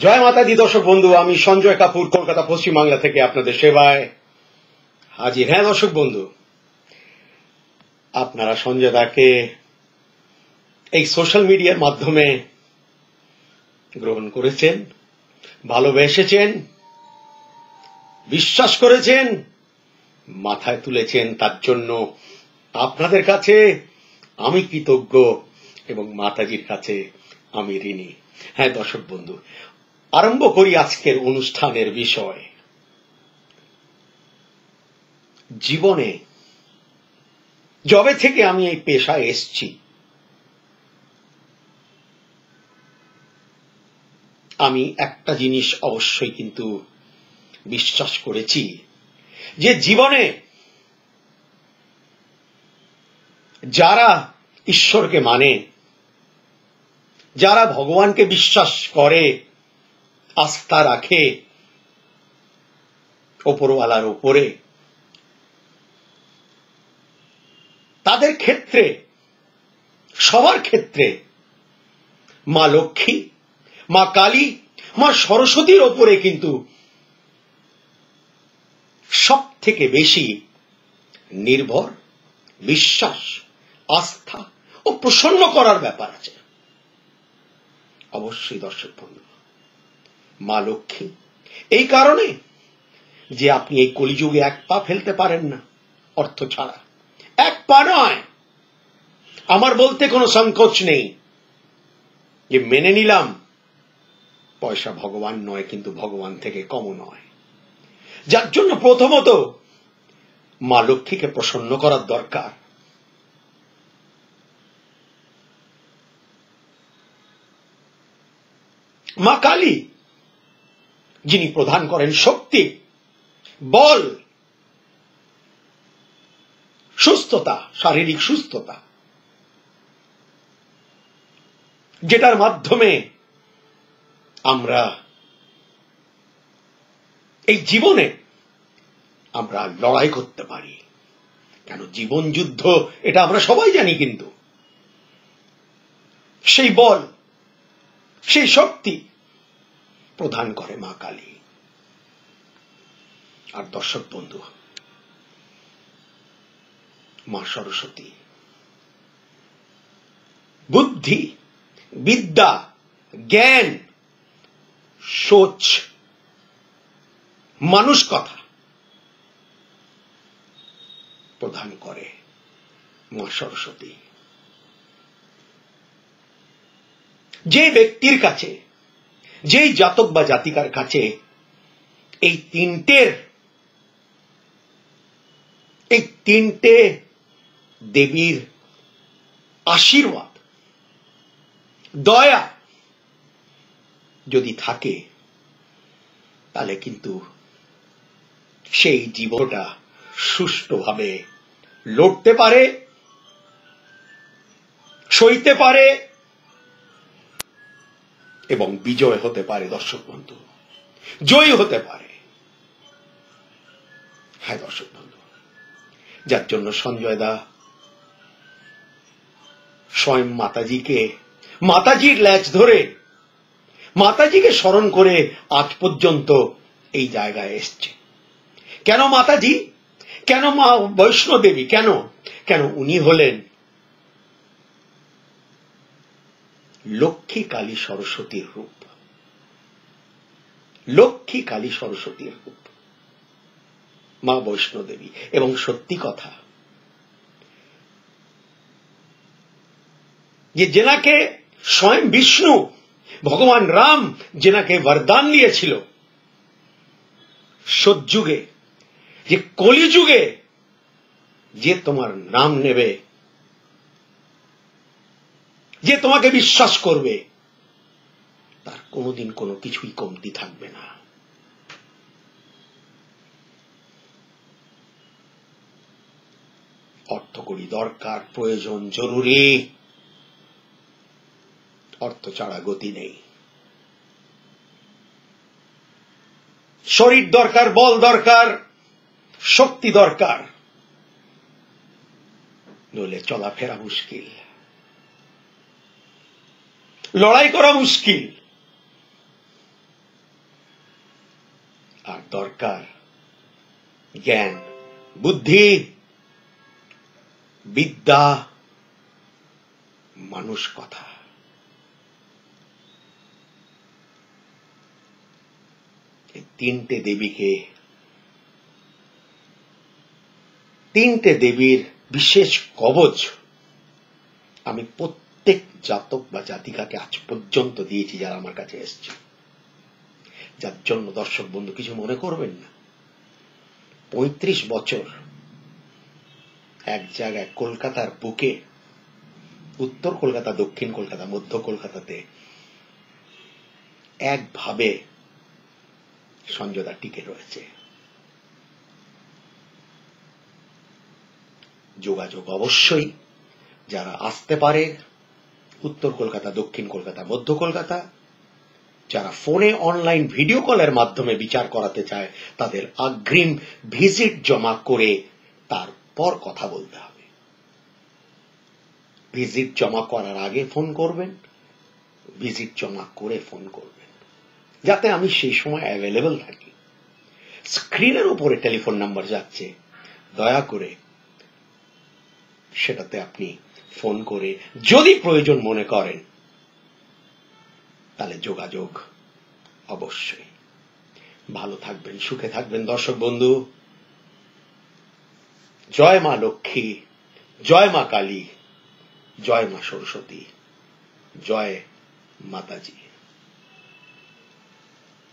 জয় মাতাজি দর্শক বন্ধু, আমি সঞ্জয় কাপুর কলকাতা পশ্চিম বাংলা থেকে আপনাদের সেবায় হাজির। হ্যাঁ দর্শক বন্ধু, আপনারা সঞ্জয় দাকে এই সোশ্যাল মিডিয়ার মাধ্যমে গ্রহণ করেছেন, ভালোবেসেছেন, বিশ্বাস করেছেন, মাথায় তুলেছেন। তার জন্য আপনাদের কাছে আমি কৃতজ্ঞ এবং মাতাজির কাছে আমি ঋণী। হ্যাঁ দর্শক বন্ধু, আরম্ভ করি আজকের অনুষ্ঠানের বিষয়। জীবনে যবে থেকে আমি এই পেশায় এসছি, আমি একটা জিনিস অবশ্যই কিন্তু বিশ্বাস করেছি, যে জীবনে যারা ঈশ্বরকে মানে, যারা ভগবানকে বিশ্বাস করে, আস্থা রাখে ওপরওয়ালার উপরে, তাদের ক্ষেত্রে, সবার ক্ষেত্রে মা লক্ষ্মী, মা কালী, মা সরস্বতীর ওপরে কিন্তু সব থেকে বেশি নির্ভর, বিশ্বাস, আস্থা ও প্রসন্ন করার ব্যাপার আছে। অবশ্যই দর্শক বন্ধু, মা লক্ষ্মী এই কারণে যে আপনি এই কলিযুগে এক পা ফেলতে পারেন না অর্থ ছাড়া। এক পা নয়, আমার বলতে কোনো সংকোচ নেই যে মেনে নিলাম পয়সা ভগবান নয়, কিন্তু ভগবান থেকে কমও নয়। যার জন্য প্রথমত মা লক্ষ্মীকে প্রসন্ন করার দরকার। মা কালী যিনি প্রদান করেন শক্তি, বল, সুস্থতা, শারীরিক সুস্থতা, যেটার মাধ্যমে আমরা এই জীবনে আমরা লড়াই করতে পারি। কেন জীবন যুদ্ধ, এটা আমরা সবাই জানি, কিন্তু সেই বল, সেই শক্তি প্রদান করে মা কালী। আর দর্শক বন্ধু, মা সরস্বতী বুদ্ধি, বিদ্যা, জ্ঞান, সোচ, মানুষ কথা প্রদান করে মা সরস্বতী। যে ব্যক্তির কাছে, যেই জাতক বা জাতিকার কাছে এই তিনটে দেবীর আশীর্বাদ, দয়া যদি থাকে, তাহলে কিন্তু সেই জীবনটা সুষ্ঠুভাবে লড়তে পারে, সইতে পারে এবং বিজয় হতে পারে। দর্শক বন্ধু, জয়ী হতে পারে। হ্যাঁ দর্শক বন্ধু, যার জন্য সঞ্জয় দা স্বয়ং মাতাজির ল্যাজ ধরে, মাতাজিকে স্মরণ করে আজ পর্যন্ত এই জায়গায় এসছে। কেন মাতাজি, কেন মা বৈষ্ণোদেবী, কেন উনি হলেন লক্ষ্মী কালী সরস্বতীর রূপ। লক্ষ্মী কালী সরস্বতীর রূপ মা বৈষ্ণোদেবী। এবং সত্যি কথা, যে যেনাকে স্বয়ং বিষ্ণু, ভগবান রাম যেনাকে বরদান দিয়েছিল সৎযুগে, যে কলিযুগে যে তোমার নাম নেবে, যে তোমাকে বিশ্বাস করবে, তার কোনোদিন কোনো কিছুই কমতি থাকবে না। অর্থ করি দরকার, প্রয়োজন, জরুরি। অর্থ ছাড়া গতি নেই। শরীর দরকার, বল দরকার, শক্তি দরকার, নইলে চলাফেরা মুশকিল, লড়াই করা মুশকিল। দরকার জ্ঞান, বুদ্ধি, বিদ্যা, মানুষ কথা। এই তিনটে দেবীর বিশেষ কবচ আমি প্রত্যেক জাতক বা জাতিকাকে আজ পর্যন্ত দিয়েছি যারা আমার কাছে এসছে। যার জন্য দর্শক বন্ধু কিছু মনে করবেন না, ৩৫ বছর এক জায়গায় কলকাতার বুকে, উত্তর কলকাতা, দক্ষিণ কলকাতা, মধ্য কলকাতাতে একভাবে সঞ্জয়দা টিকে রয়েছে। যোগাযোগ অবশ্যই যারা আসতে পারে, উত্তর কলকাতা, দক্ষিণ কলকাতা, মধ্য কলকাতা, যারা ফোনে অনলাইন ভিডিও কলের মাধ্যমে বিচার করাতে চায় তাদের অগ্রিম ভিজিট জমা করে তারপর কথা বলতে হবে। ভিজিট জমা করার আগে ফোন করবেন, ভিজিট জমা করে ফোন করবেন, যাতে আমি সেই সময় অ্যাভেলেবল থাকি। স্ক্রিনের উপরে টেলিফোন নাম্বার যাচ্ছে, দয়া করে সেটাতে আপনি ফোন করে যদি প্রয়োজন মনে করেন তাহলে যোগাযোগ অবশ্যই। ভালো থাকবেন, সুখে থাকবেন দর্শক বন্ধু। জয় মা লক্ষ্মী, জয় মা কালী, জয় মা সরস্বতী, জয় মাতাজি।